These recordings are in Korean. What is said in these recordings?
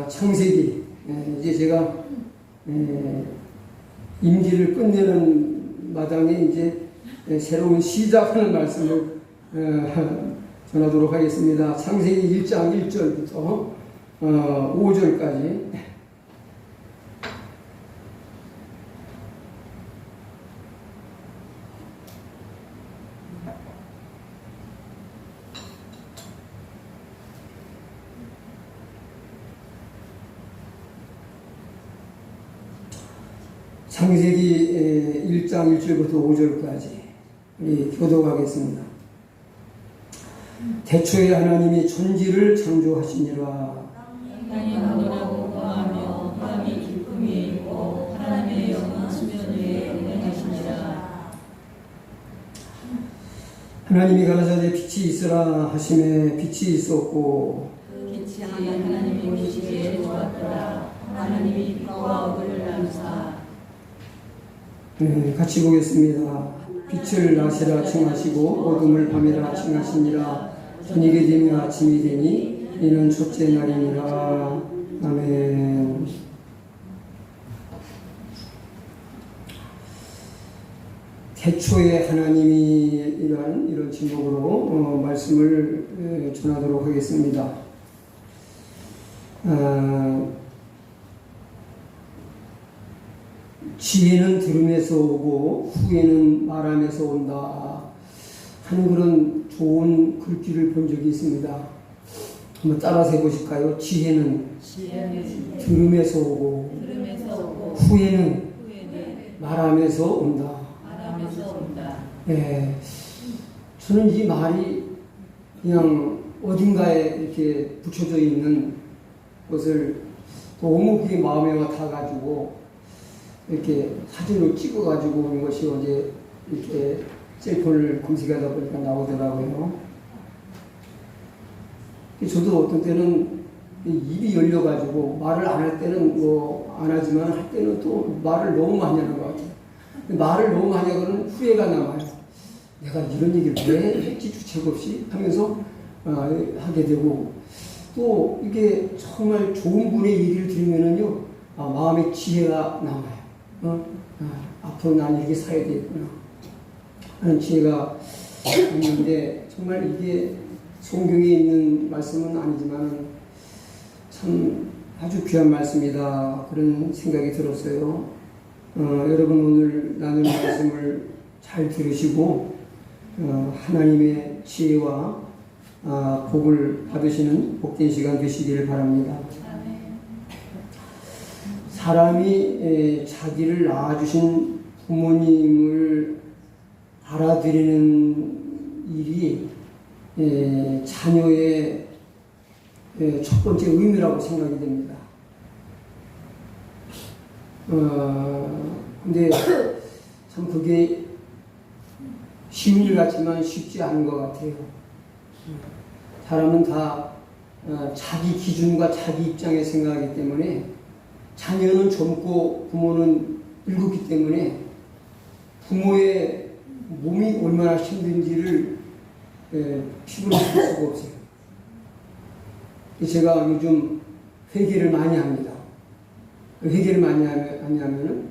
창세기, 이제 제가 임기를 끝내는 마당에 이제 새로운 시작하는 말씀을 전하도록 하겠습니다. 창세기 1장 1절부터 5절까지. 창세기 1장 1절부터 5절까지 우리 교독하겠습니다. 태초에 하나님이 천지를 창조하시니라. 땅이 하늘하고 거하며 바람이 깊음 위에 있고 하나님의 영은 수면 위에 운행하시니라. 하나님이 가라사대 빛이 있으라 하시매 빛이 있었고 그 빛이 하나님이 보시기에 좋았더라. 하나님이 빛과 어두를 나누사. 같이 보겠습니다. 빛을 낮이라 칭하시고 어둠을 밤이라 칭하시니라. 저녁이 되며 아침이 되니 이는 첫째 날이니라. 아멘. 태초에 하나님이라는 이런 제목으로 말씀을 전하도록 하겠습니다. 지혜는 들음에서 오고 후에는 말함에서 온다 하는 그런 좋은 글귀를 본 적이 있습니다. 한번 따라서 해보실까요? 지혜는 들음에서 오고 후에는 말함에서 온다. 네, 저는 이 말이 그냥 어딘가에 이렇게 붙여져 있는 것을 너무 그게 마음에 와닿아가지고 이렇게 사진을 찍어가지고 온 것이 어제 이렇게 셀폰을 검색하다 보니까 나오더라고요. 저도 어떤 때는 입이 열려가지고 말을 안 할 때는 뭐 안 하지만 할 때는 또 말을 너무 많이 하는 것 같아요. 말을 너무 많이 하고는 후회가 남아요. 내가 이런 얘기를 왜 했지 주책 없이 하면서 하게 되고 또 이게 정말 좋은 분의 얘기를 들으면은요 마음에 지혜가 남아요. 앞으로 난 이렇게 살아야 되겠구나 하는 지혜가 있는데 정말 이게 성경에 있는 말씀은 아니지만 참 아주 귀한 말씀이다 그런 생각이 들었어요. 여러분 오늘 나눌 말씀을 잘 들으시고 하나님의 지혜와 복을 받으시는 복된 시간 되시기를 바랍니다. 사람이 자기를 낳아주신 부모님을 알아들이는 일이 자녀의 첫 번째 의미라고 생각이 됩니다. 근데 참 그게 쉬운 일 같지만 쉽지 않은 것 같아요. 사람은 다 자기 기준과 자기 입장에 생각하기 때문에 자녀는 젊고 부모는 늙었기 때문에 부모의 몸이 얼마나 힘든지를 피부로 볼 수가 없어요. 제가 요즘 회개를 많이 합니다. 회개를 많이 하면은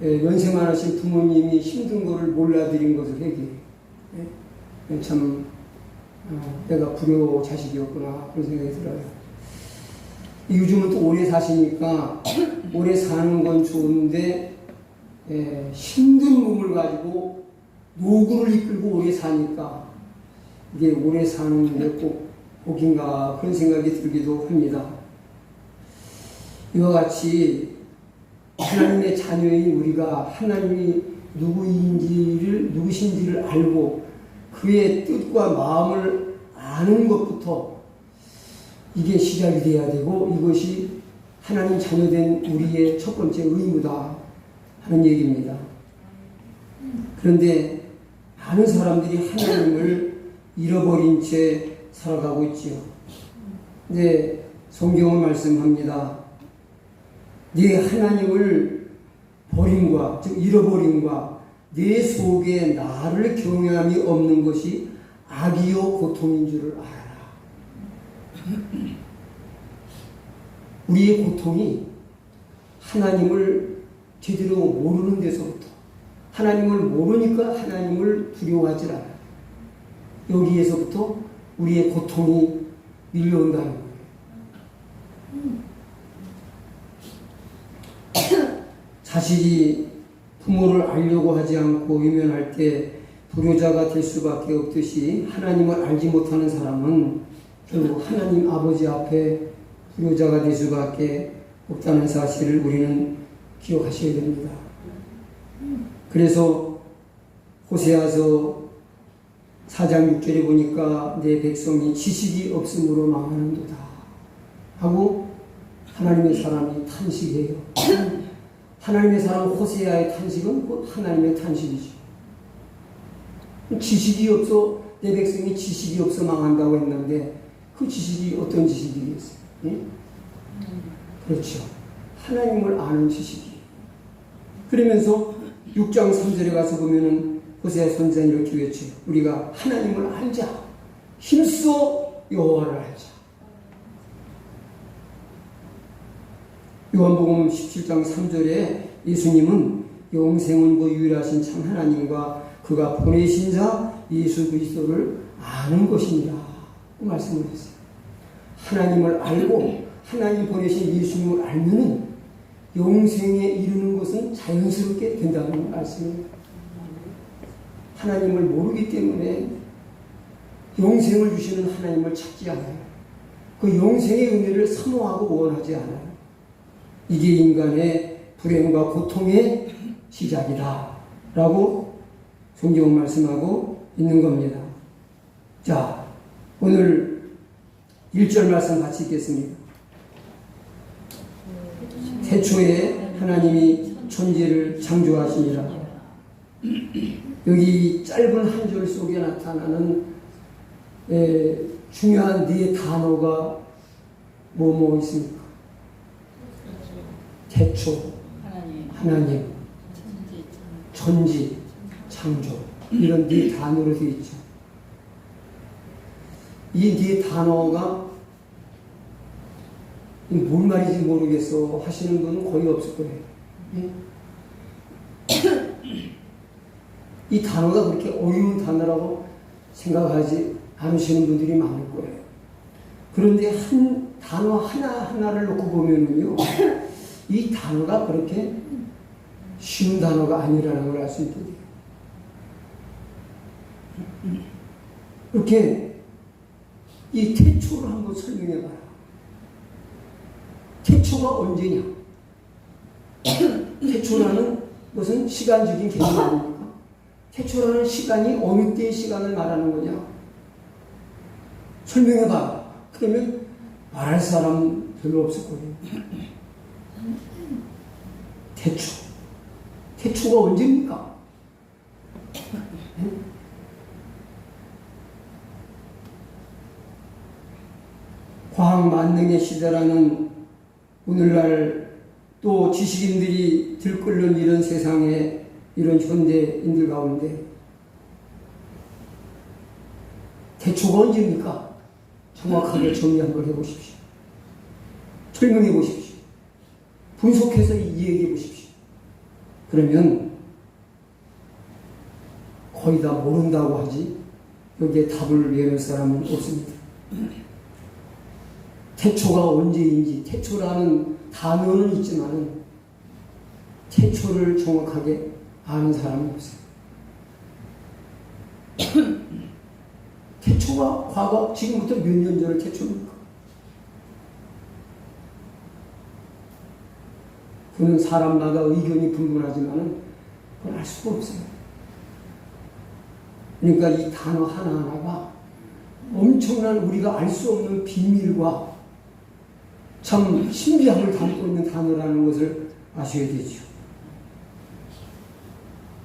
연세 많으신 부모님이 힘든 것을 몰라드린 것을 회개해요. 참 내가 불효 자식이었구나 그런 생각이 들어요. 요즘은 또 오래 사시니까 오래 사는 건 좋은데 힘든 몸을 가지고 노구를 이끌고 오래 사니까 이게 오래 사는데 꼭 복인가 그런 생각이 들기도 합니다. 이와 같이 하나님의 자녀인 우리가 하나님이 누구신지를 알고 그의 뜻과 마음을 아는 것부터 이게 시작이 돼야 되고 이것이 하나님 자녀된 우리의 첫 번째 의무다 하는 얘기입니다. 그런데 많은 사람들이 하나님을 잃어버린 채 살아가고 있지요. 근데 성경은 말씀합니다. 네 하나님을 버림과 즉 잃어버림과 내 속에 나를 경외함이 없는 것이 악이요 고통인 줄을 알아라. 우리의 고통이 하나님을 제대로 모르는 데서부터, 하나님을 모르니까 하나님을 두려워하지 않아요. 여기에서부터 우리의 고통이 밀려온다는 거예요. 자식이 부모를 알려고 하지 않고 외면할 때 불효자가 될 수밖에 없듯이, 하나님을 알지 못하는 사람은 결국 하나님 아버지 앞에 불효자가 될 수밖에 없다는 사실을 우리는 기억하셔야 됩니다. 그래서 호세아서 4장 6절에 보니까 내 백성이 지식이 없음으로 망하는도다 하고 하나님의 사람이 탄식해요. 하나님의 사람 호세아의 탄식은 곧 하나님의 탄식이죠. 지식이 없어, 내 백성이 지식이 없어 망한다고 했는데 그 지식이 어떤 지식이겠어요? 예? 그렇죠. 하나님을 아는 지식이에요. 그러면서 6장 3절에 가서 보면은 호세아 선지자는 이렇게 외쳐요. 우리가 하나님을 알자. 힘써 여호와를 알자. 요한복음 17장 3절에 예수님은 영생은고 유일하신 참 하나님과 그가 보내신 자 예수 그리스도를 아는 것이니라 말씀을 했어요. 하나님을 알고 하나님 보내신 예수님을 알면은 영생에 이르는 것은 자연스럽게 된다는 말씀입니다. 하나님을 모르기 때문에 영생을 주시는 하나님을 찾지 않아요. 그 영생의 은혜를 사모하고 원하지 않아요. 이게 인간의 불행과 고통의 시작이다 라고 성경은 말씀하고 있는 겁니다. 자, 오늘 1절 말씀 같이 읽겠습니다. 태초에 하나님이 천지를 창조하시니라. 여기 짧은 한 절 속에 나타나는 중요한 네 단어가 뭐 있습니까? 태초, 하나님, 천지, 창조, 이런 네 단어로 되어 있죠. 이 네 단어가 뭔 말인지 모르겠어 하시는 분은 거의 없을 거예요. 이 단어가 그렇게 어려운 단어라고 생각하지 않으시는 분들이 많을 거예요. 그런데 한 단어 하나하나를 놓고 보면은요, 이 단어가 그렇게 쉬운 단어가 아니라는 걸 알 수 있게 돼요. 이렇게 이 태초를 한번 설명해 봐요. 태초가 언제냐? 태초라는 것은 시간적인 개념 아닙니까? 태초라는 시간이 어느 때의 시간을 말하는 거냐? 설명해 봐. 그러면 말할 사람 별로 없을 거예요. 태초가 언제입니까? 과학 만능의 시대라는 오늘날 또 지식인들이 들끓는 이런 세상에, 이런 현대인들 가운데 태초가 언제입니까? 정확하게 정리 한번 해보십시오. 설명해 보십시오. 분석해서 이야기해 보십시오. 그러면 거의 다 모른다고 하지 여기에 답을 내는 사람은 없습니다. 태초가 언제인지, 태초라는 단어는 있지만 태초를 정확하게 아는 사람은 없어요. 태초가 과거, 지금부터 몇 년 전의 태초입니까? 그는 사람마다 의견이 분분하지만 그건 알 수가 없어요. 그러니까 이 단어 하나하나가 엄청난 우리가 알 수 없는 비밀과 참 신비함을 담고 있는 단어라는 것을 아셔야 되죠.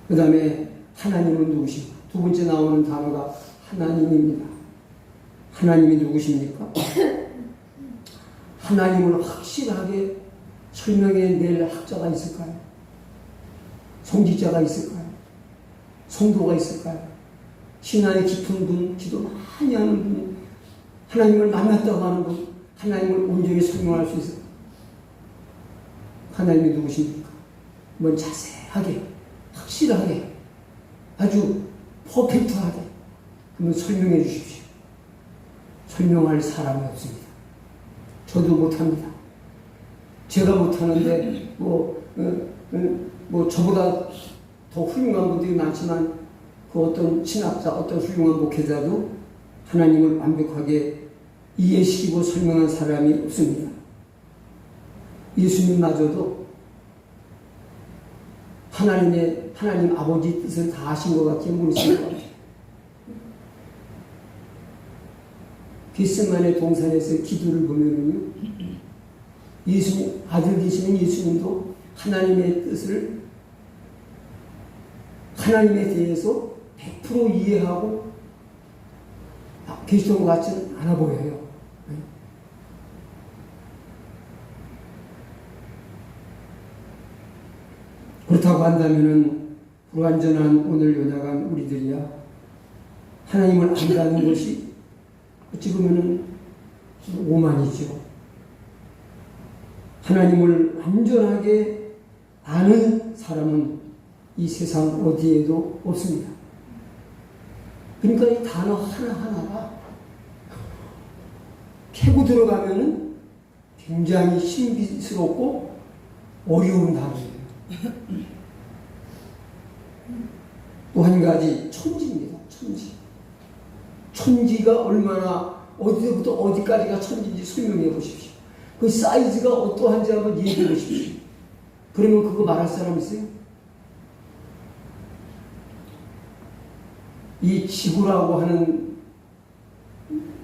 그 다음에 하나님은 누구십니까? 두 번째 나오는 단어가 하나님입니다. 하나님이 누구십니까? 하나님을 확실하게 설명해낼 학자가 있을까요? 성직자가 있을까요? 성도가 있을까요? 신앙이 깊은 분, 기도 많이 하는 분, 하나님을 만났다고 하는 분, 하나님을 온전히 설명할 수 있을까요? 하나님이 누구십니까? 한번 자세하게, 확실하게, 아주 퍼펙트하게 한번 설명해 주십시오. 설명할 사람이 없습니다. 저도 못합니다. 제가 못하는데 저보다 더 훌륭한 분들이 많지만 그 어떤 신학자, 어떤 훌륭한 목회자도 하나님을 완벽하게 이해시키고 설명한 사람이 없습니다. 예수님마저도 하나님 아버지 뜻을 다 하신 것 같지 모르실 것 같아요. 겟세마네 동산에서 기도를 보면은요, 예수님, 아들 되시는 예수님도 하나님의 뜻을, 하나님에 대해서 100% 이해하고 계시던 것 같지는 않아 보여요. 그렇다고 한다면은 불완전한 오늘 요나간 우리들이야 하나님을 안다는 것이 어찌 보면은 오만이죠. 하나님을 완전하게 아는 사람은 이 세상 어디에도 없습니다. 그러니까 이 단어 하나하나가 캐고 들어가면은 굉장히 신비스럽고 어려운 단어예요. 또 한 가지 천지입니다. 천지. 천지가 얼마나 어디부터 어디까지가 천지인지 설명해 보십시오. 그 사이즈가 어떠한지 한번 얘기해 보십시오. 그러면 그거 말할 사람 있어요? 이 지구라고 하는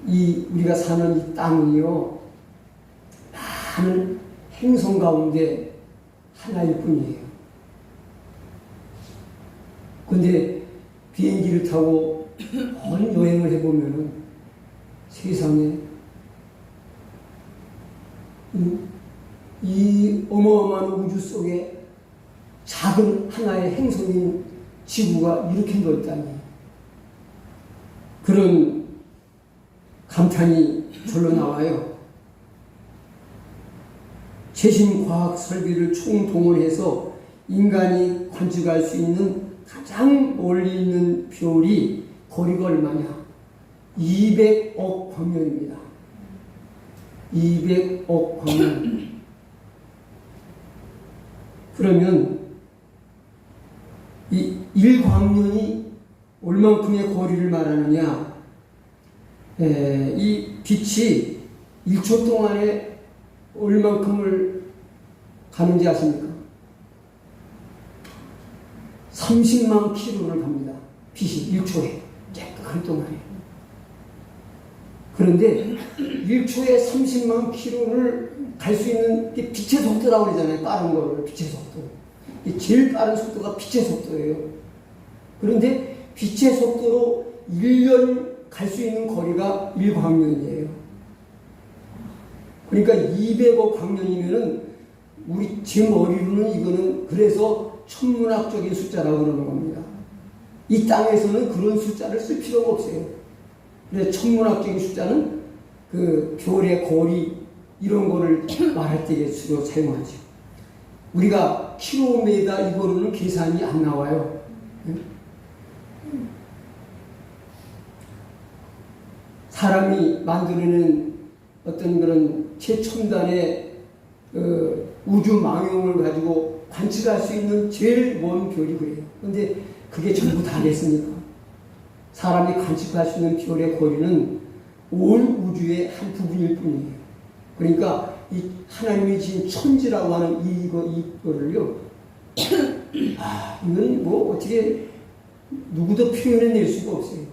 이 우리가 사는 이 땅이요, 많은 행성 가운데 하나일 뿐이에요. 근데 비행기를 타고 먼 여행을 해보면은 세상에 이 어마어마한 우주 속에 작은 하나의 행성인 지구가 이렇게 넓다니, 그런 감탄이 절로 나와요. 최신 과학 설비를 총동원해서 인간이 관측할 수 있는 가장 멀리 있는 별이 거리가 얼마냐? 200억 광년입니다. 200억 광년. 그러면 이 1광년이 얼만큼의 거리를 말하느냐? 이 빛이 1초 동안에 얼만큼을 가는지 아십니까? 30만 킬로를 갑니다. 빛이 1초에 깨끗한 동안에. 그런데 1초에 30만 킬로를 갈 수 있는 게 빛의 속도라고 그러잖아요. 빠른 거를 빛의 속도. 제일 빠른 속도가 빛의 속도예요. 그런데 빛의 속도로 1년 갈 수 있는 거리가 1광년이에요. 그러니까 200억 광년이면은 우리 제 머리로는 이거는 그래서 천문학적인 숫자라고 그러는 겁니다. 이 땅에서는 그런 숫자를 쓸 필요가 없어요. 근데 천문학적인 숫자는 그 별의 거리 이런 거를 말할 때 주로 사용하죠. 우리가 킬로미터 이거로는 계산이 안 나와요. 사람이 만들어낸 어떤 그런 최첨단의 우주 망용을 가지고 관측할 수 있는 제일 먼 별이 그래요. 그런데 그게 전부 다 됐습니까? 사람이 관측할 수 있는 별의 거리는 온 우주의 한 부분일 뿐이에요. 그러니까 이 하나님이 지은 천지라고 하는 이거를요, 이건 뭐 어떻게 누구도 표현해낼 수가 없어요.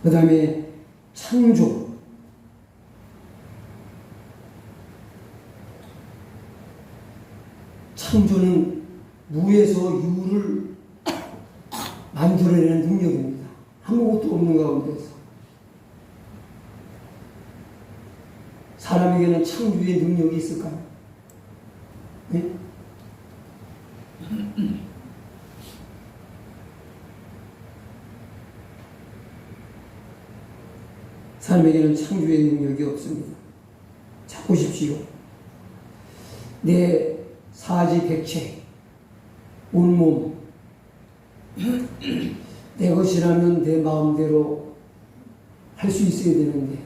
그 다음에 창조. 창조는 무에서 유를 만들어내는 능력입니다. 아무것도 없는 가운데서. 사람에게는 창조의 능력이 있을까요? 네? 사람에게는 창조의 능력이 없습니다. 자, 보십시오. 내 사지백체, 온몸, 내 것이라면 내 마음대로 할 수 있어야 되는데,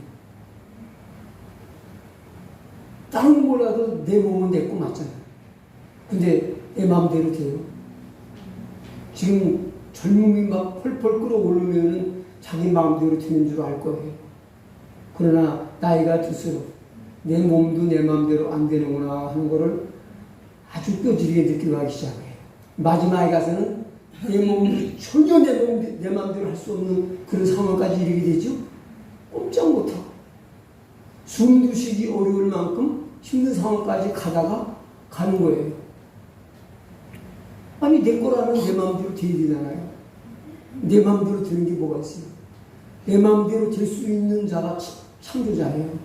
다른 거 몰라도 내 몸은 내 거 맞잖아요. 근데 내 마음대로 돼요. 지금 젊음이 막 펄펄 끓어오르면 자기 마음대로 되는 줄 알 거예요. 그러나 나이가 들수록 내 몸도 내 마음대로 안 되는구나 하는 거를 아주 뼈저리게 느끼고 하기 시작해요. 마지막에 가서는 내 몸도 전혀 내 마음대로 할 수 없는 그런 상황까지 이르게 되죠. 꼼짝 못하고 숨도 쉬기 어려울 만큼 힘든 상황까지 가다가 가는 거예요. 아니 내 거라면 내 마음대로 돼야 되잖아요. 내 마음대로 되는 게 뭐가 있어요? 내 마음대로 될 수 있는 자가 창조자예요.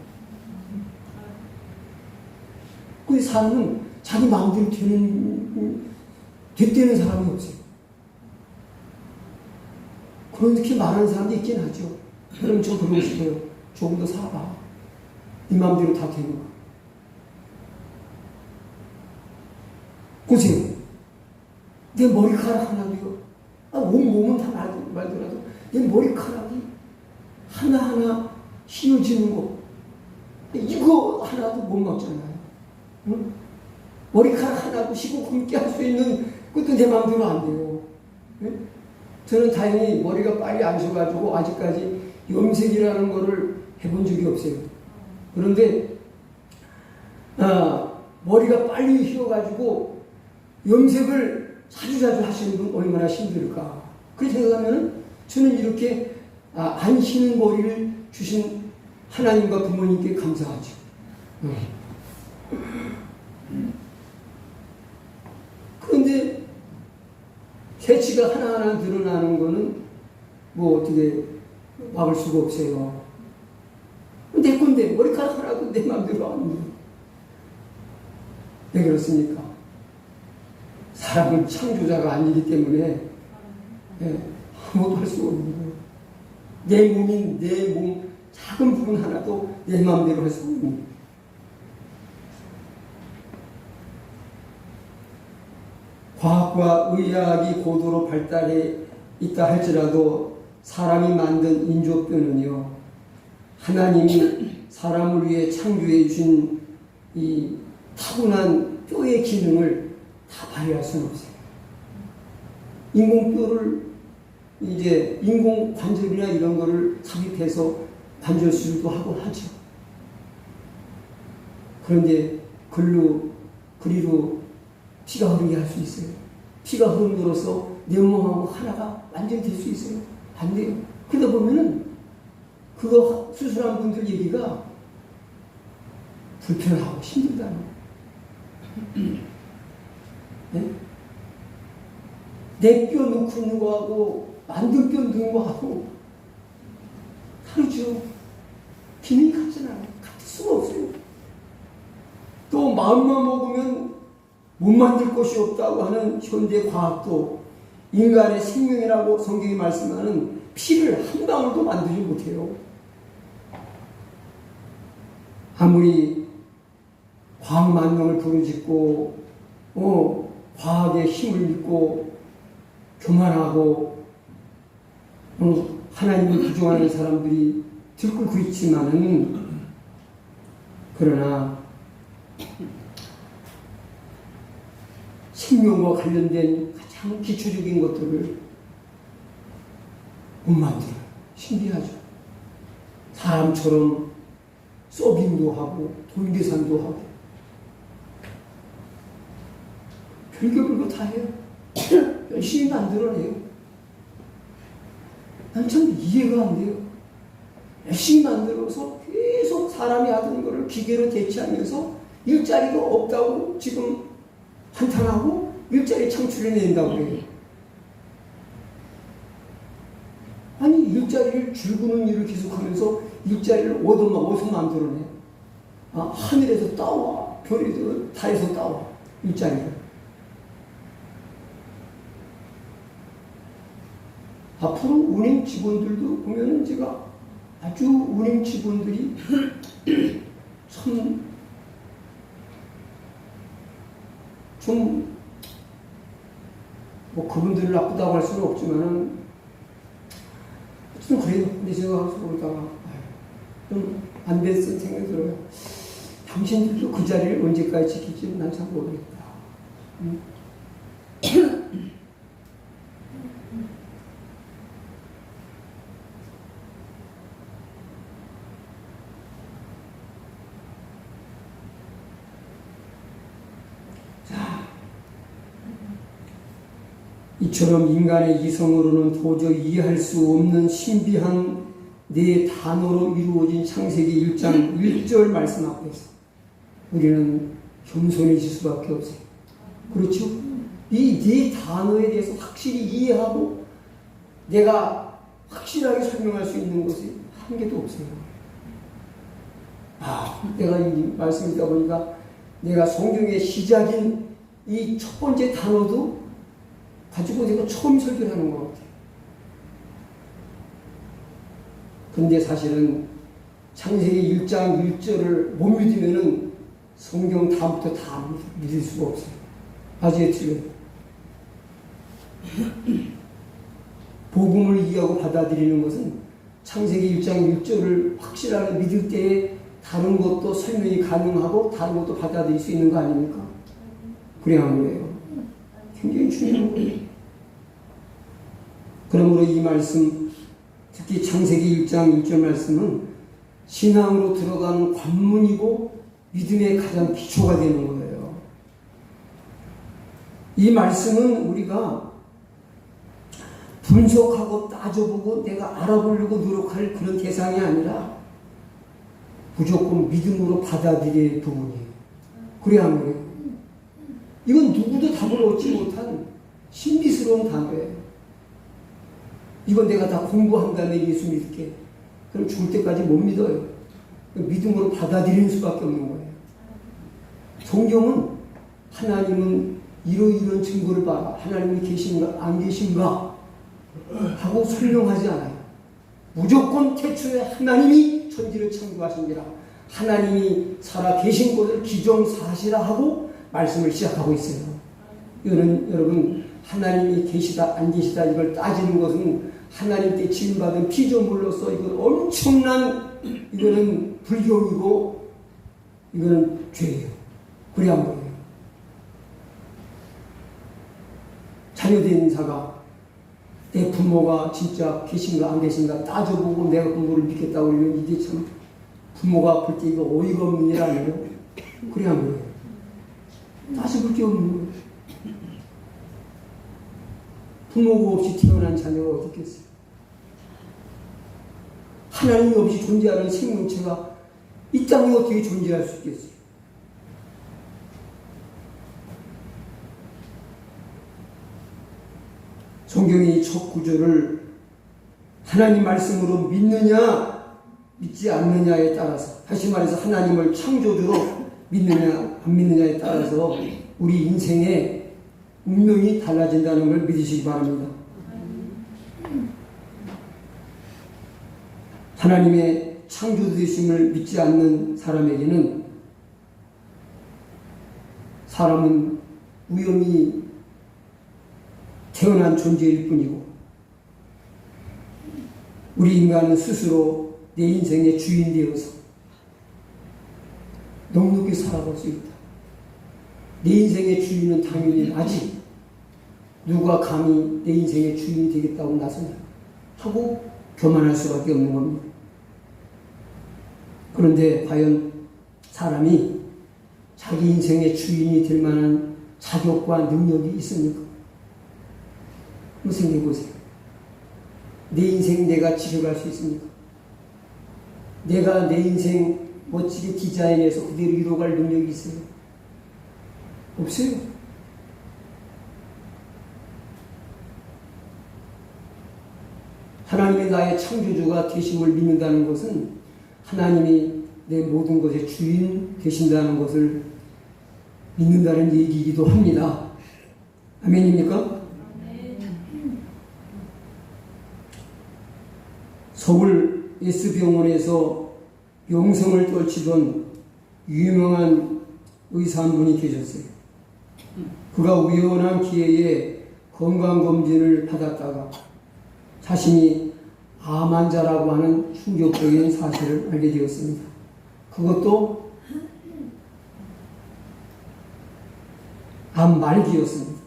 그 사람은 자기 마음대로 됐다는 사람이 없어요. 그렇게 말하는 사람도 있긴 하죠. 그럼 저 그러고 싶어요. 조금 더 살아봐. 네 마음대로 다 되는 거야. 보세요. 내 머리카락 하나도요. 온몸은 다 말더라도 내 머리카락이 하나하나 휘어지는 거. 이거 하나도 못 막잖아요. 응? 머리카락 하나도 휘고 굵게 할 수 있는 것도 내 마음대로 안 돼요. 응? 저는 다행히 머리가 빨리 안 셔가지고 아직까지 염색이라는 거를 해본 적이 없어요. 그런데 머리가 빨리 휘어가지고 염색을 자주자주 하시는 분 얼마나 힘들까. 그렇게 생각하면 저는 이렇게 안 휘는 머리를 주신 하나님과 부모님께 감사하죠. 그런데 개치가 하나하나 드러나는 거는 뭐 어떻게 막을 수가 없어요. 내 건데 머리카락 하나도 내 마음대로 안 돼. 왜 그렇습니까? 사람은 창조자가 아니기 때문에 아무것도 할 수가 없는 거예요. 내 몸인 내 몸 작은 부분 하나도 내 마음대로 할 수가 없는 거예요. 과학과 의학이 고도로 발달해 있다 할지라도 사람이 만든 인조뼈는요, 하나님이 사람을 위해 창조해 주신 이 타고난 뼈의 기능을 다 발휘할 수는 없어요. 인공뼈를 이제 인공 관절이나 이런 거를 삽입해서 관절 수술도 하고 하죠. 그런데 그리로 피가 흐르게 할 수 있어요. 피가 흐름으로써 내 몸하고 하나가 완전히 될 수 있어요. 안 돼요. 그러다 보면은 그거 수술한 분들 얘기가 불편하고 힘들다는 거예요. 네? 내 뼈 넣고 있는 거하고 만든 뼈 넣는 거하고 다르죠. 기능이 같잖아요. 같을 수가 없어요. 또 마음만 먹으면 못 만들 것이 없다고 하는 현대 과학도 인간의 생명이라고 성경이 말씀하는 피를 한 방울도 만들지 못해요. 아무리 과학 만능을 부르짖고 과학의 힘을 믿고 교만하고 하나님을 부정하는 사람들이 들끓고 있지만은, 그러나 생명과 관련된 가장 기초적인 것들을 못 만들어요. 신기하죠. 사람처럼 서빙도 하고 돈 계산도 하고 별거 다 해요. 열심히 만들어내요. 난 참 이해가 안 돼요. 열심히 만들어서 계속 사람이 하던 거를 기계로 대체하면서 일자리가 없다고 지금 한탄하고 일자리 창출해낸다고 해요. 아니 일자리를 줄구는 일을 계속하면서 일자리를 어디서 만들어내? 하늘에서 따와, 별에서 달에서 따와, 일자리를. 앞으로 운행 직원들도 보면은 제가 아주 운행 직원들이 참 좀 뭐 그분들을 나쁘다고 할 수는 없지만은 어쨌든 그래요. 근데 제가 그러다가 좀 안 됐을 생각이 들어요. 당신들도 그 자리를 언제까지 지킬지 난 참 모르겠다. 이처럼 인간의 이성으로는 도저히 이해할 수 없는 신비한 네 단어로 이루어진 창세기 1장 1절 말씀 앞에서 우리는 겸손해질 수밖에 없어요. 그렇죠? 이 네 단어에 대해서 확실히 이해하고 내가 확실하게 설명할 수 있는 것이 한 개도 없어요. 내가 이 말씀을 듣다 보니까 내가 성경의 시작인 이 첫 번째 단어도 가지고 내가 처음 설교를 하는 것 같아요. 근데 사실은 창세기 1장 1절을 못 믿으면은 성경 다음부터 다 믿을 수가 없어요. 아주 틀려요. 복음을 이해하고 받아들이는 것은 창세기 1장 1절을 확실하게 믿을 때에 다른 것도 설명이 가능하고 다른 것도 받아들일 수 있는 거 아닙니까? 그래야 하는 거예요. 굉장히 중요한 거예요. 그러므로 이 말씀, 특히 창세기 1장 1절 말씀은 신앙으로 들어가는 관문이고 믿음의 가장 기초가 되는 거예요. 이 말씀은 우리가 분석하고 따져보고 내가 알아보려고 노력할 그런 대상이 아니라 무조건 믿음으로 받아들여야 할 부분이에요. 그래야 하는 거예요. 이건 누구도 답을 얻지 못한 신비스러운 단어예요. 이건 내가 다 공부한 다음에 예수 믿을게. 그럼 죽을 때까지 못 믿어요. 믿음으로 받아들이는 수밖에 없는 거예요. 성경은 하나님은 이러이러한 증거를 봐라. 하나님이 계신가 안 계신가 하고 설명하지 않아요. 무조건 태초에 하나님이 천지를 창조하신지라 하나님이 살아 계신 것을 기정사실화 하고 말씀을 시작하고 있어요. 이거는 여러분 하나님이 계시다 안 계시다 이걸 따지는 것은 하나님께 지음받은 피조물로서 이건 엄청난 이거는 불경이고 이거는 죄예요. 그래야 한 거예요. 자녀된 자가 내 부모가 진짜 계신가 안 계신가 따져보고 내가 부모를 믿겠다고 그러면 이게 참 부모가 볼 때 이거 어이가 없는 일 아니에요? 그래야 한 거예요. 따져볼 게 없는 거예요. 부모가 없이 태어난 자녀가 어디 있겠어요? 하나님이 없이 존재하는 생명체가 이 땅에 어떻게 존재할 수 있겠어요? 성경의 첫 구절을 하나님 말씀으로 믿느냐 믿지 않느냐에 따라서, 다시 말해서 하나님을 창조주로 믿느냐 안 믿느냐에 따라서 우리 인생의 운명이 달라진다는 걸 믿으시기 바랍니다. 하나님의 창조되심을 믿지 않는 사람에게는 사람은 우연히 태어난 존재일 뿐이고 우리 인간은 스스로 내 인생의 주인 되어서 넉넉히 살아갈 수 있다. 내 인생의 주인은 당연히 나지. 누가 감히 내 인생의 주인이 되겠다고 나서냐 하고 교만할 수밖에 없는 겁니다. 그런데 과연 사람이 자기 인생의 주인이 될 만한 자격과 능력이 있습니까? 한번 생각해 보세요. 내 인생 내가 지켜갈 수 있습니까? 내가 내 인생 멋지게 디자인해서 그대로 이뤄갈 능력이 있어요? 없어요. 하나님이 나의 창조주가 되심을 믿는다는 것은 하나님이 내 모든 것의 주인 되신다는 것을 믿는다는 얘기이기도 합니다. 아멘입니까? 서울 S병원에서 용성을 떨치던 유명한 의사 한 분이 계셨어요. 그가 우연한 기회에 건강검진을 받았다가 자신이 암 환자라고 하는 충격적인 사실을 알게 되었습니다. 그것도 암 말기였습니다.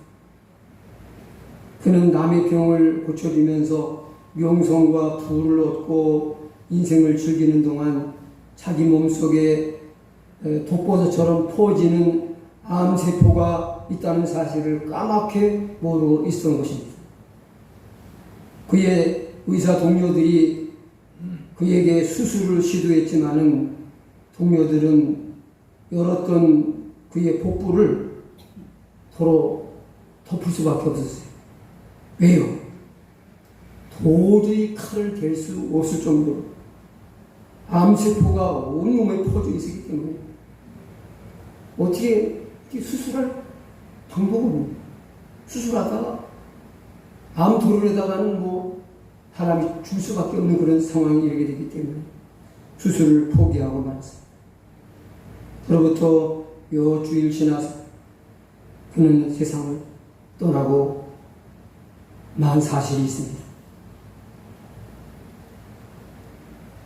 그는 남의 병을 고쳐주면서 명성과 부를 얻고 인생을 즐기는 동안 자기 몸속에 독버섯처럼 퍼지는 암세포가 있다는 사실을 까맣게 모르고 있었던 것입니다. 그의 의사 동료들이 그에게 수술을 시도했지만은 동료들은 열었던 그의 복부를 도로 덮을 수밖에 없었어요. 왜요? 도저히 칼을 댈 수 없을 정도로 암세포가 온몸에 퍼져 있었기 때문에 어떻게 수술할 방법은 없는, 수술하다가 암도로에다가는 뭐 사람이 줄 수밖에 없는 그런 상황이 이르게 되기 때문에 수술을 포기하고 말았습니다. 그로부터 몇 주일 지나서 그는 세상을 떠나고 만 사실이 있습니다.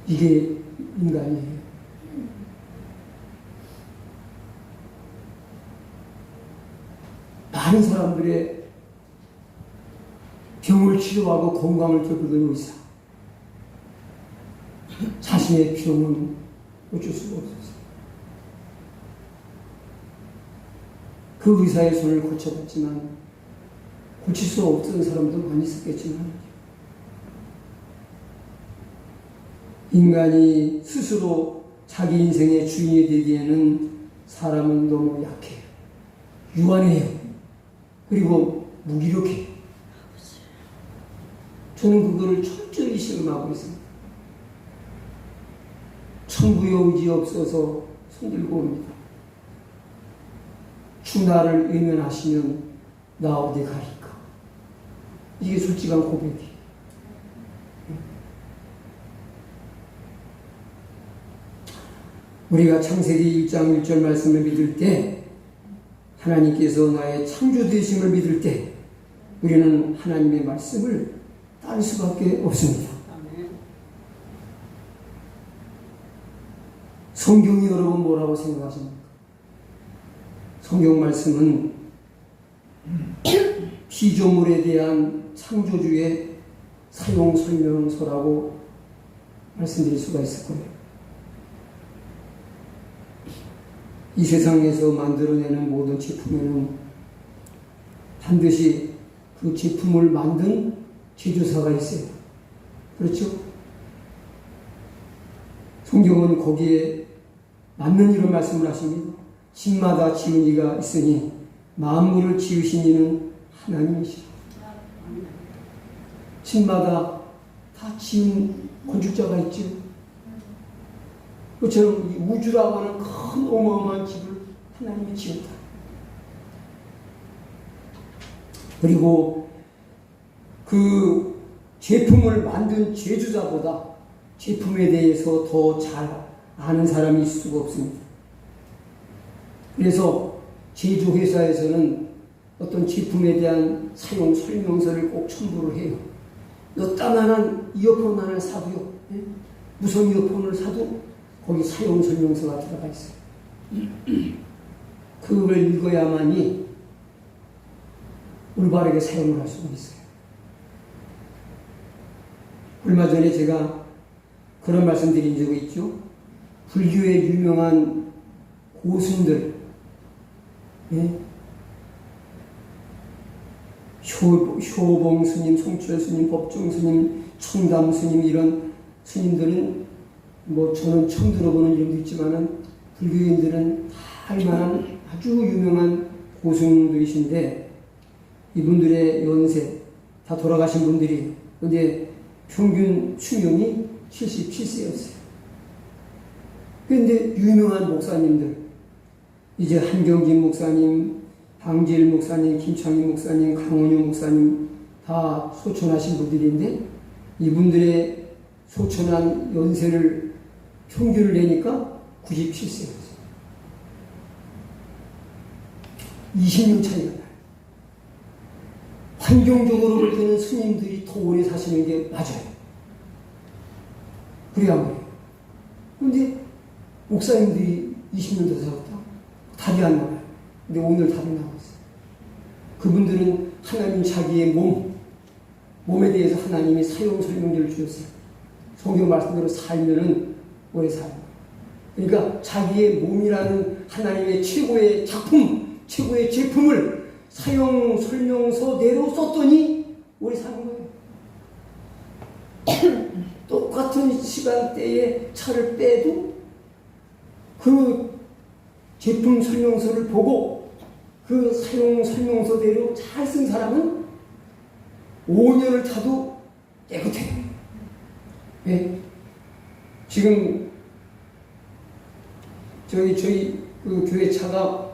이게 인간이에요. 많은 사람들의 병을 치료하고 건강을 되찾는 의사. 자신의 병은 어쩔 수가 없었어요. 그 의사의 손을 거쳐봤지만 고칠 수 없던 사람도 많이 있었겠지만 인간이 스스로 자기 인생의 주인이 되기에는 사람은 너무 약해요. 유한해요. 그리고 무기력해요. 저는 그거를 철저히 실험하고 있습니다. 천부의 의지 없어서 손들고 옵니다. 주 나를 외면하시면 나 어디 가리까? 이게 솔직한 고백이에요. 우리가 창세기 1장 1절 말씀을 믿을 때 하나님께서 나의 창조 되심을 믿을 때 우리는 하나님의 말씀을 따를 수밖에 없습니다. 성경이 여러분 뭐라고 생각하십니까? 성경 말씀은 피조물에 대한 창조주의 사용 설명서라고 말씀드릴 수가 있을 거예요. 이 세상에서 만들어내는 모든 제품에는 반드시 그 제품을 만든 제조사가 있어요. 그렇죠? 성경은 거기에 맞는 이런 말씀을 하십니다. 집마다 지은 이가 있으니 만물을 지으신 이는 하나님이시라. 집마다 다 지은 건축자가 있죠. 그처럼 이 우주라고 하는 큰 어마어마한 집을 하나님이 지었다. 그리고 그 제품을 만든 제조자보다 제품에 대해서 더 잘 아는 사람이 있을 수가 없습니다. 그래서 제조회사에서는 어떤 제품에 대한 사용 설명서를 꼭 첨부를 해요. 요따만한 이어폰 하나를 사도요. 무선 이어폰을 사도 거기 사용 설명서가 들어가 있어요. 그걸 읽어야만이 올바르게 사용을 할 수가 있어요. 얼마 전에 제가 그런 말씀 드린 적이 있죠. 불교의 유명한 고승들, 효봉 스님, 송철 스님, 법종 스님, 청담 스님 이런 스님들은 뭐 저는 처음 들어보는 이름도 있지만은 불교인들은 다 알만한 아주 유명한 고승들이신데 이분들의 연세 다 돌아가신 분들이 근데 평균 수명이 77세였어요. 그런데 유명한 목사님들 이제 한경진 목사님, 방지일 목사님, 김창희 목사님, 강원효 목사님 다 소천하신 분들인데 이분들의 소천한 연세를 평균을 내니까 97세였어요. 20년 차이가 나요. 환경적으로 볼 때는 스님들이 더 오래 사시는 게 맞아요. 그래야 뭐예요. 그런데 목사님들이 20년 더 살았다? 답이 안 나와요. 근데 오늘 답이 나왔어요. 그분들은 하나님 자기의 몸에 대해서 하나님이 사용 설명제를 주셨어요. 성경 말씀대로 살면은 오래 살아요. 그러니까 자기의 몸이라는 하나님의 최고의 작품, 최고의 제품을 사용 설명서대로 썼더니 오래 사는 거예요. 똑같은 시간대에 차를 빼도 그 제품 설명서를 보고 그 사용 설명서대로 잘 쓴 사람은 5년을 타도 깨끗해요. 네. 지금 저희 그 교회 차가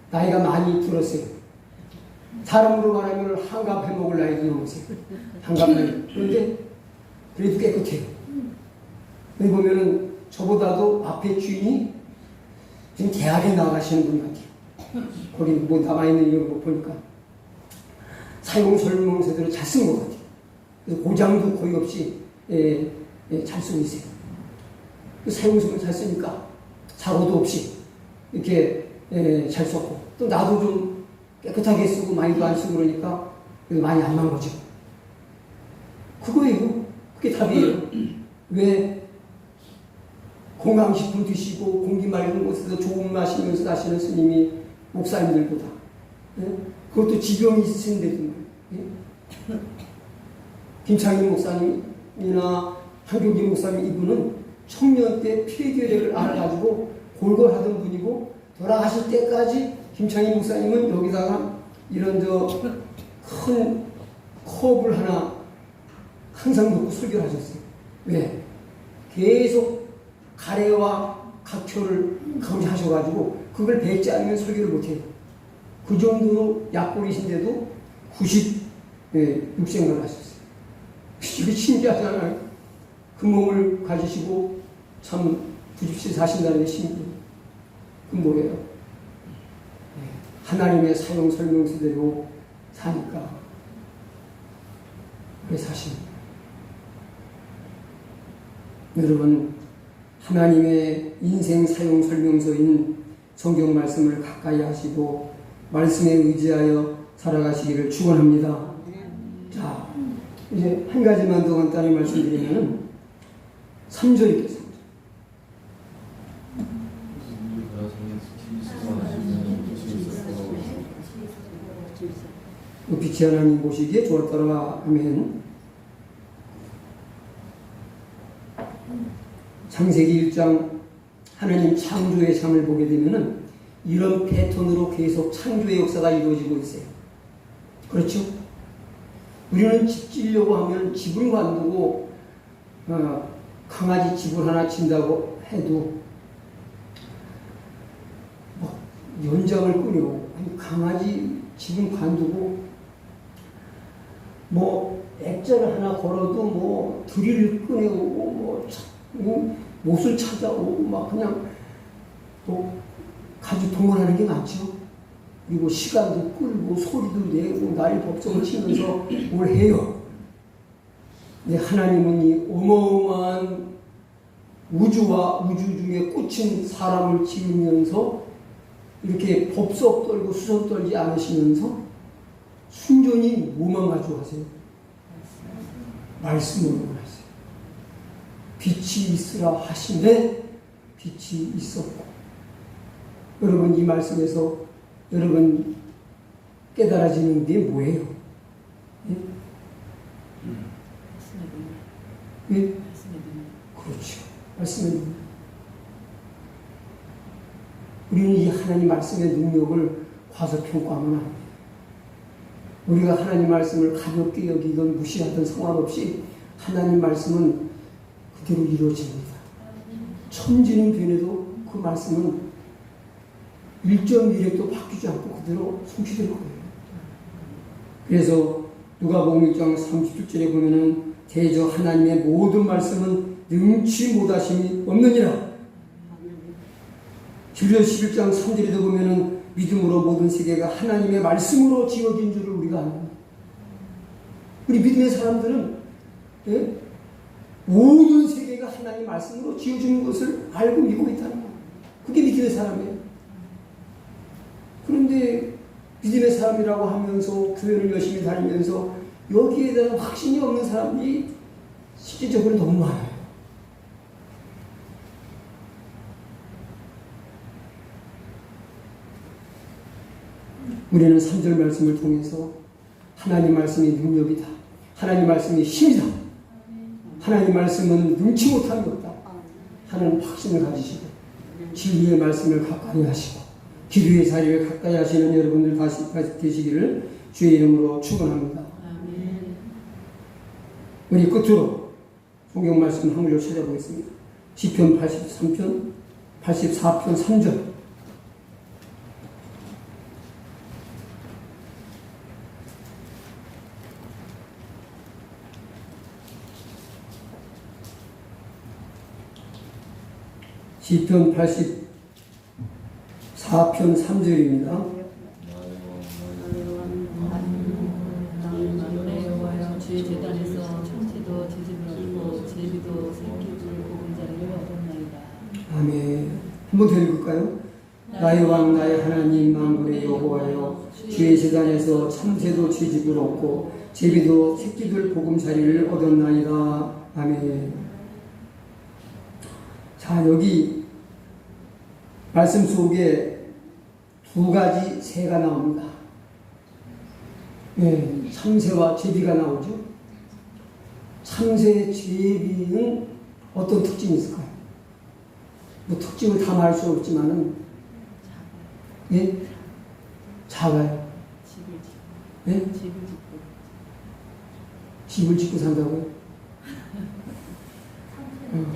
나이가 많이 들었어요. 사람으로 말하면 한갑 해먹을 나이도 넘었어요. 한갑 나이. 그런데 그래도 깨끗해요. 여기 보면은 저보다도 앞에 주인이 지금 대학에 나가시는 분 같아요. 거기 뭐 남아있는 이런 거 보니까 사용 설명서대로 잘 쓴 것 같아요. 그래서 고장도 거의 없이 잘 쓰고 있어요. 사용 설명 잘 쓰니까 사고도 없이 이렇게 잘 썼고 또 나도 좀 깨끗하게 쓰고 많이도 안 쓰고 그러니까 많이 안 망가지고 그거예요. 그게 답이에요. 왜 건강식품 드시고 공기 맑은 곳에서 좋은 마시면서 사시는 스님이 목사님들보다 그것도 지병이 있으신데도 김창희 목사님이나 한교기 목사님 이분은 청년 때 폐결핵을 앓아가지고 골골하던 분이고 돌아가실 때까지 김창희 목사님은 여기다가 이런 큰 컵을 하나 항상 놓고 설교를 하셨어요. 왜? 계속 가래와 각효를 감시하셔가지고 그걸 뱉지 않으면 설교를 못해요. 그 정도로 약골이신데도 96생을 하셨어요. 이게 신기하잖아요. 그 몸을 가지시고 참 90세 사신다는 게 신기해요. 그건 뭐예요? 하나님의 사용 설명서대로 사니까 왜 사십니까? 여러분, 하나님의 인생 사용 설명서인 성경 말씀을 가까이 하시고 말씀에 의지하여 살아가시기를 축원합니다. 자, 이제 한 가지만 더 간단히 말씀드리면은 3절입니다. 빛이 하나님 보시기에 좋았더라. 아멘. 창세기 1장 하나님 창조의 장을 보게 되면은 이런 패턴으로 계속 창조의 역사가 이루어지고 있어요. 그렇죠? 우리는 집 지으려고 하면 집을 관두고 강아지 집을 하나 짓는다고 해도 연장을 끊어. 아니, 강아지 집은 관두고 액자를 하나 걸어도 드릴을 꺼내오고 못을 찾아오고 그냥 가지고 동원하는 게 많죠. 그리고 시간도 끌고 소리도 내고 날 법석을 치면서 뭘 해요. 근데 하나님은 이 어마어마한 우주와 우주 중에 꽂힌 사람을 지으면서 이렇게 법석 떨고 수선 떨지 않으시면서 순전히 뭐만 가지고 하세요? 말씀으로 하세요. 빛이 있으라 하시네 빛이 있었고. 여러분, 이 말씀에서 여러분 깨달아지는 게 뭐예요? 예? 예? 그렇죠. 말씀의 능력. 우리는 이 하나님 말씀의 능력을 과소평가하면 안 돼요. 우리가 하나님 말씀을 가볍게 여기건 무시하던 상관없이 하나님 말씀은 그대로 이루어집니다. 천지는 변해도 그 말씀은 1.1획도 바뀌지 않고 그대로 성취될 거예요. 그래서 누가복음 1장 37절에 보면은 대저 하나님의 모든 말씀은 능치 못하심이 없느니라. 주려 11장 3절에도 보면은 믿음으로 모든 세계가 하나님의 말씀으로 지어진 줄을 우리가 압니다. 우리 믿음의 사람들은 모든 세계가 하나님의 말씀으로 지어진 것을 알고 믿고 있다는 거예요. 그게 믿음의 사람이에요. 그런데 믿음의 사람이라고 하면서 교회를 열심히 다니면서 여기에 대한 확신이 없는 사람들이 실질적으로 너무 많아요. 우리는 3절 말씀을 통해서 하나님 말씀이 능력이다. 하나님 말씀이 힘이다. 하나님 말씀은 능치 못함이 없다. 하는 확신을 가지시고 진리의 말씀을 가까이 하시고 기도의 자리를 가까이 하시는 여러분들 다시 되시기를 주의 이름으로 축원합니다. 우리 끝으로 성경 말씀 한 구절 찾아보겠습니다. 시편 83편 84편 3절. 시편 84편 3절입니다. 주의 재단에서 청지도 지짐을 얻고 제비도 새끼줄 보금자리를 얻었나이다. 아멘. 한번 더 읽을까요? 나의 왕 나의 하나님 만군의 여호와여 주의 재단에서 참새도 채집을 얻고 제비도 새끼들 보금자리를 얻었나이다. 아멘. 자, 여기 말씀 속에 두 가지 새가 나옵니다. 네, 참새와 제비가 나오죠. 참새, 제비는 어떤 특징이 있을까요? 뭐 특징을 다 말할 수 없지만은, 예? 작아요. 예? 집을 짓고 산다고요?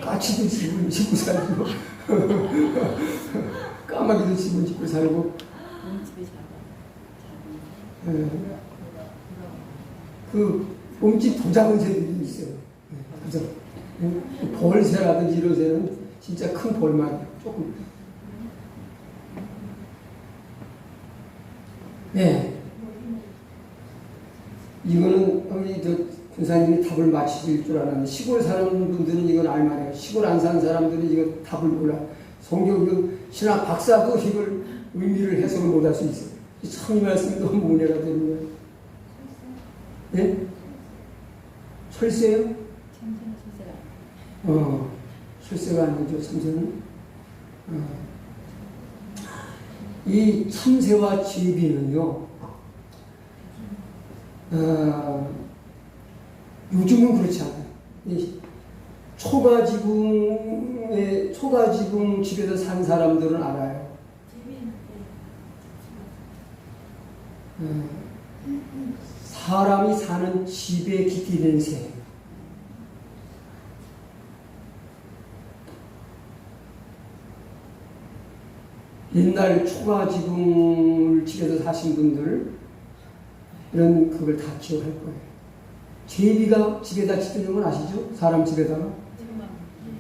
까치도 집을 짓고 살고, 까마귀도 집을 짓고 살고, 그 몸집 더 작은 새들이 있어요. 벌새라든지 이런 새는 진짜 큰 벌만 조금. 네. 이거는 우리 저 군사님이 답을 맞히실 줄 알았는데 시골 사는 분들은 이건 알만해요. 시골 안 사는 사람들은 이거 답을 몰라. 성경 그 신학 박사도 이걸 의미를 해석을 못할 수 있어요. 참 이 말씀이 너무 은혜가 되는 거예요. 네? 철새요? 참새는 철새가. 철새가 아니죠, 참새는. 이 참새와 제비는요, 요즘은 그렇지 않아요. 이 초가지붕 집에서 산 사람들은 알아요. 사람이 사는 집에 깃들이는 새. 옛날 초가지붕을 집에서 사신 분들은 그걸 다 기억할 거예요. 제비가 집에다 깃드는 건 아시죠? 사람 집에다가.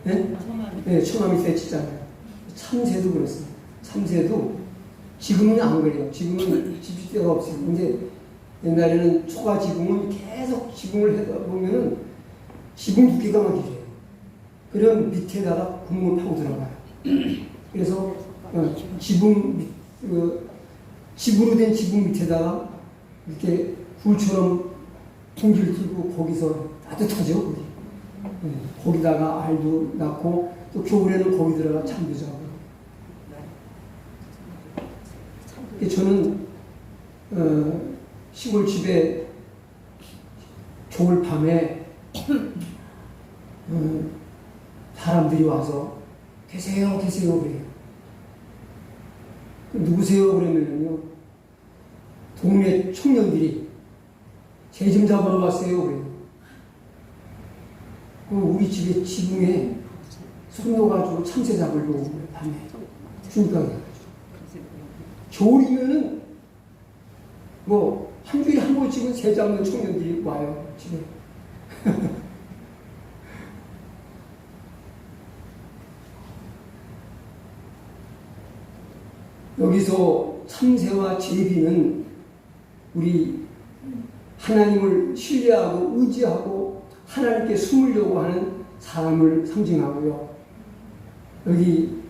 네? 네, 처마미 새 짓잖아요. 참새도 그렇습니다. 참새도 지금은 안 그래요. 지금은 집집대가 없어요. 근데 옛날에는 초가 지붕은 계속 지붕을 해다 보면은 지붕 두께가 막 이래요. 그럼 밑에다가 구멍을 파고 들어가요. 그래서 집으로 된 지붕 밑에다가 이렇게 굴처럼 통기를 끼고 거기서 따뜻하죠. 거기. 거기다가 알도 낳고 또 겨울에는 거기 들어가 잠도 자고. 저는 시골 집에 겨울 밤에 사람들이 와서 계세요 그래요. 누구세요 그러면요 동네 청년들이 새 좀 잡으러 왔어요 그래요. 우리 집에 지붕에 손 넣어가지고 참새 잡으려고 밤에 중간에 겨울이면은 뭐 한 주에 한 번씩은 새 잡는 청년들이 와요 집에. 여기서 참새와 제비는 우리 하나님을 신뢰하고 의지하고 하나님께 숨으려고 하는 사람을 상징하고요. 여기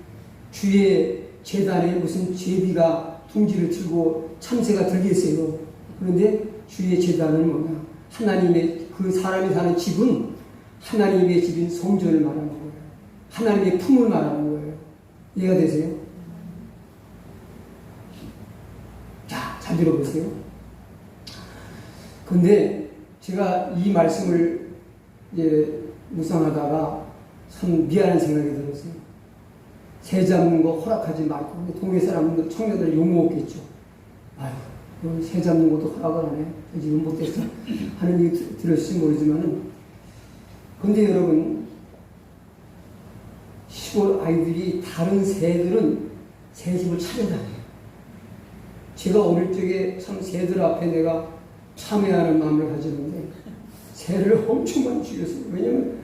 주의 제단에 무슨 제비가 둥지를 들고 참새가 들겠어요. 그런데 주의 제단은 뭐냐? 하나님의 그 사람이 사는 집은 하나님의 집인 성전을 말하는 거예요. 하나님의 품을 말하는 거예요. 이해가 되세요? 자, 잘 들어보세요. 근데 제가 이 말씀을 이제 묵상하다가 참 미안한 생각이 들었어요. 새 잡는 거 허락하지 말고. 동네 사람들, 청년들 욕먹었겠죠. 아유, 새 잡는 것도 허락을 안 해. 지금 못했어. 하는 얘기 들었을지 모르지만은. 근데 여러분, 시골 아이들이 다른 새들은 새 집을 찾아다녀요. 제가 어릴 적에 참 새들 앞에 내가 참여하는 마음을 가졌는데, 새를 엄청 많이 죽였어요. 왜냐면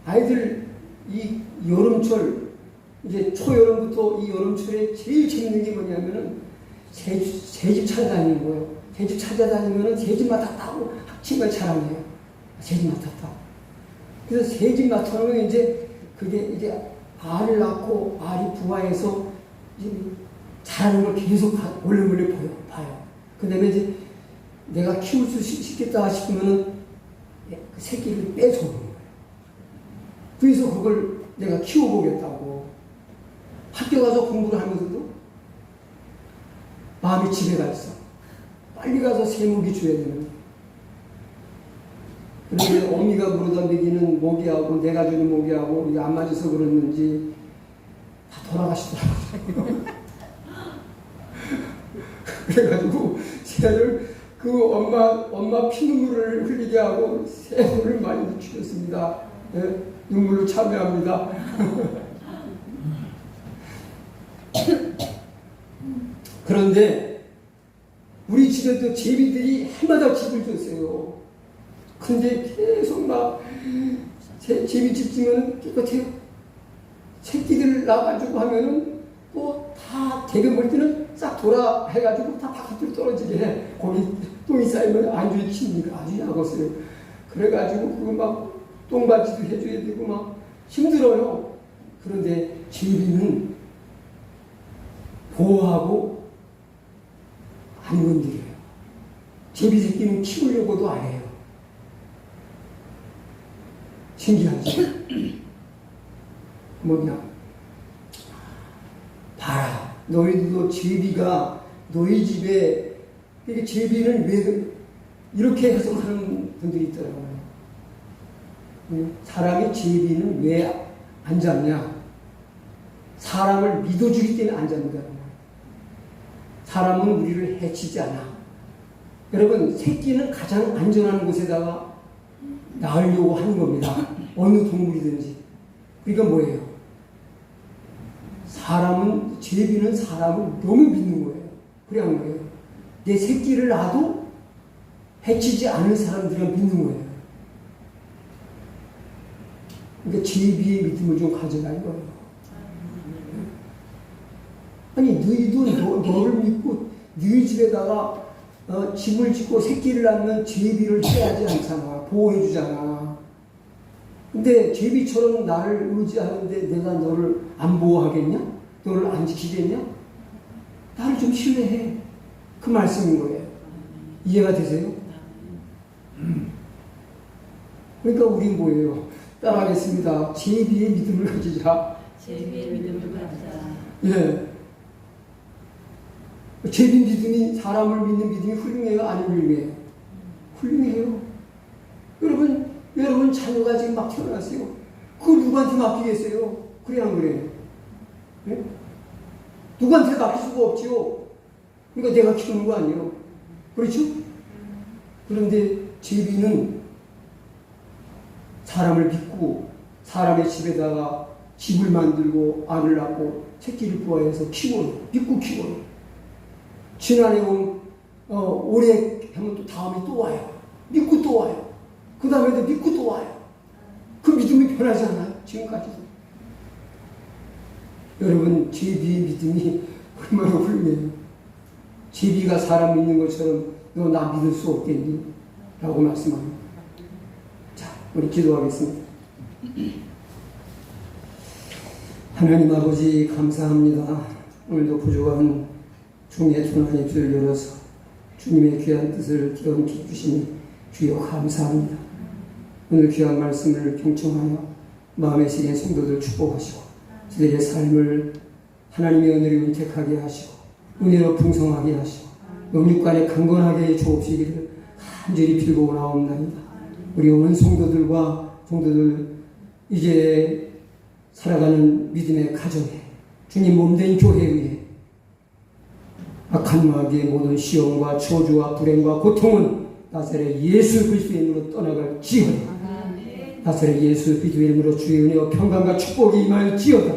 아이들 이 여름철, 이제 초여름부터 이 여름철에 제일 재밌는 게 뭐냐면은 새집 찾아다니는 거예요. 새집 찾아다니면은 새집마다 따고 학친걸 자랑해요. 새집 맡았다. 그래서 새집 맡아놓으면 이제 그게 이제 알을 낳고 알이 부화해서 이제 자라는 걸 계속 몰래 봐요. 그 다음에 이제 내가 키울 수 있겠다 싶으면은 그 새끼를 뺏어오는 거예요. 그래서 그걸 내가 키워보겠다고. 학교 가서 공부를 하면서도 마음이 집에 가 있어. 빨리 가서 새목이 줘야 되는 거예요. 그런데 어미가 물어다 먹이는 모기하고 내가 주는 모기하고 이게 안 맞아서 그랬는지 다 돌아가시더라고요. 그래가지고 새를 그 엄마 피눈물을 흘리게 하고 새를 많이 죽였습니다. 네? 눈물로 참여합니다. 그런데 우리 집에도 제비들이 해마다 집을 줬어요. 근데 계속 막 제비집 지면 깨끗해요. 새끼들 나가지고 하면은 또 다 대변 볼 때는 싹 돌아 해가지고 다 바깥으로 떨어지게 해. 거기 똥이 쌓이면 안주에 치니까 아주 약었어요. 그래가지고 그거 막 똥받치도 해줘야 되고 막 힘들어요. 그런데 제비는 보호하고 안 건드려요. 제비 새끼는 키우려고도 안 해요. 신기하죠? 뭐냐? 봐라. 너희들도 제비가 너희 집에, 이게 제비는 왜 이렇게 해석하는 분들이 있더라고요. 사람이 제비는 왜 안 잡냐? 사람을 믿어주기 때문에 안 잡는다는 거예요. 사람은 우리를 해치지 않아. 여러분, 새끼는 가장 안전한 곳에다가 낳으려고 하는 겁니다. 어느 동물이든지. 그러니까 뭐예요? 제비는 사람을 너무 믿는 거예요. 그래 한 거예요. 내 새끼를 낳아도 해치지 않을 사람들을 믿는 거예요. 그러니까 제비의 믿음을 좀 가져라 이거예요. 아니, 너희도 너를 믿고 너희 집에다가 집을 짓고 새끼를 낳는 제비를 해야지 않잖아. 보호해주잖아. 근데 제비처럼 나를 의지하는데 내가 너를 안 보호하겠냐? 너를 안 지키겠냐? 나를 좀 신뢰해. 그 말씀인 거예요. 이해가 되세요? 그러니까 우린 뭐예요? 따라하겠습니다. 제비의 믿음을 가지자. 제비의 믿음을 가지자. 예. 제비 믿음이, 사람을 믿는 믿음이 훌륭해요? 안 훌륭해요? 훌륭해요. 여러분 자녀가 지금 막 태어났어요. 그걸 누구한테 맡기겠어요? 그래 안 그래요? 네? 누구한테 맡길 수가 없지요. 그러니까 내가 키우는 거 아니에요. 그렇죠? 그런데 제비는 사람을 믿고 사람의 집에다가 집을 만들고 알을 낳고 새끼를 부화해서 키워요. 믿고 키워요. 지난해 올해 하면 또 다음에 또 와요. 믿고 또 와요. 그 다음에도 믿고 또 와요. 그 믿음이 변하지 않아요. 지금까지도. 여러분, 제비의 믿음이 얼마나 훌륭해요. 제비가 사람 믿는 것처럼 너 나 믿을 수 없겠니? 라고 말씀합니다. 자, 우리 기도하겠습니다. 하나님 아버지 감사합니다. 오늘도 부족한 종의 두 하나님 입술을 열어서 주님의 귀한 뜻을 기억해 주시니 주여 감사합니다. 오늘 귀한 말씀을 경청하여 마음의 시린 성도들 축복하시고 그들의 삶을 하나님의 은혜로 윤택하게 하시고 은혜로 풍성하게 하시고 영육간에 강건하게 주옵시기를 간절히 빌고 나옵나이다. 우리 온 성도들 이제 살아가는 믿음의 가정에 주님 몸된 교회에 악한 마귀의 모든 시험과 저주와 불행과 고통은 나사렛 예수 그리스도의 이름으로 떠나갈지어다. 나사렛 예수 그리스도의 이름으로 주의 은혜와 평강과 축복이 임할지어다.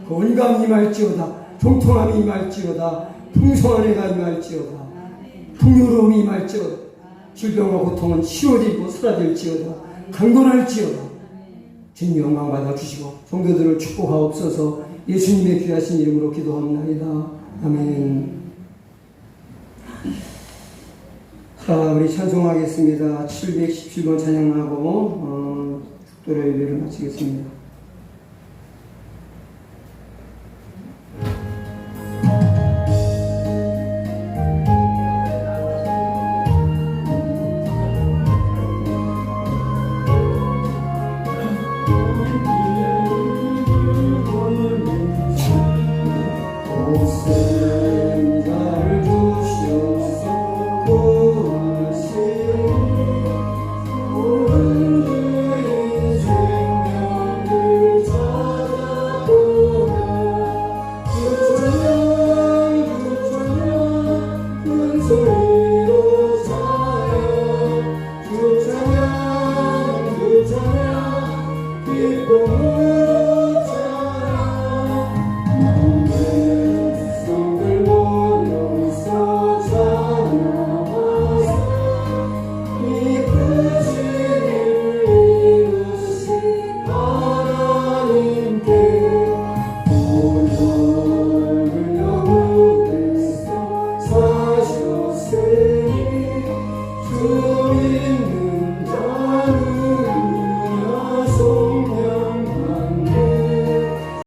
건강이 임할지어다. 통통함이 임할지어다. 풍성한 애가 임할지어다. 풍요로움이 임할지어다. 질병과 고통은 치료되고 사라질지어다. 강건할지어다. 주님 영광 받아주시고 성도들을 축복하옵소서. 예수님의 귀하신 이름으로 기도합나이다. 아멘. 우리 찬송하겠습니다. 717번 찬양하고 축도로 예배를 마치겠습니다.